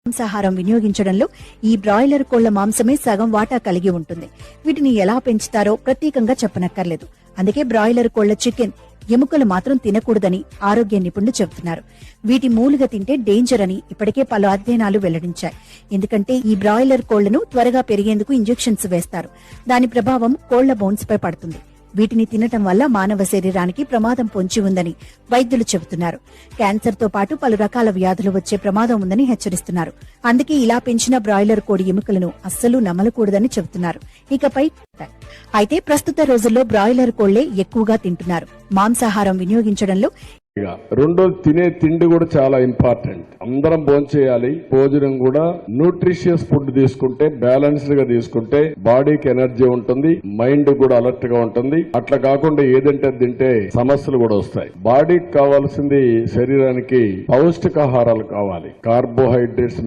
మాంసాహారం వినియోగించడంలో ఈ బ్రాయిలర్ కోళ్ల మాంసమే సగం వాటా కలిగి ఉంటుంది. వీటిని ఎలా పెంచుతారో ప్రత్యేకంగా చెప్పనక్కర్లేదు. అందుకే బ్రాయిలర్ కోళ్ల చికెన్ ఎముకలు మాత్రం తినకూడదని ఆరోగ్య నిపుణులు చెబుతున్నారు. వీటి మూలుగా తింటే డేంజర్ అని ఇప్పటికే పలు అధ్యయనాలు వెల్లడించాయి. ఎందుకంటే ఈ బ్రాయిలర్ కోళ్లను త్వరగా పెరిగేందుకు ఇంజెక్షన్స్ వేస్తారు. దాని ప్రభావం కోళ్ల బోన్స్ పై పడుతుంది. వీటిని తినటం వల్ల మానవ శరీరానికి ప్రమాదం పొంచి ఉందని వైద్యులు చెబుతున్నారు. క్యాన్సర్ తో పాటు పలు రకాల వ్యాధులు వచ్చే ప్రమాదం ఉందని హెచ్చరిస్తున్నారు. అందుకే ఇలా పెంచిన బ్రాయిలర్ కోడి ఎముకలను అస్సలు నమలకూడదని చెబుతున్నారు. ఇకపై అయితే ప్రస్తుత రోజుల్లో బ్రాయిలర్ కోళ్లే ఎక్కువగా తింటున్నారు. మాంసాహారం వినియోగించడంలో రెండోది తినే తిండి కూడా చాలా ఇంపార్టెంట్. అందరం భోంచేయాలి. భోజనం కూడా న్యూట్రిషియస్ ఫుడ్ తీసుకుంటే, బ్యాలెన్స్డ్ గా తీసుకుంటే బాడీకి ఎనర్జీ ఉంటుంది, మైండ్ కూడా అలర్ట్ గా ఉంటుంది. అట్లా కాకుండా ఏదంటే తింటే సమస్యలు కూడా వస్తాయి. బాడీకి కావాల్సింది శరీరానికి పౌష్టికాహారాలు కావాలి. కార్బోహైడ్రేట్స్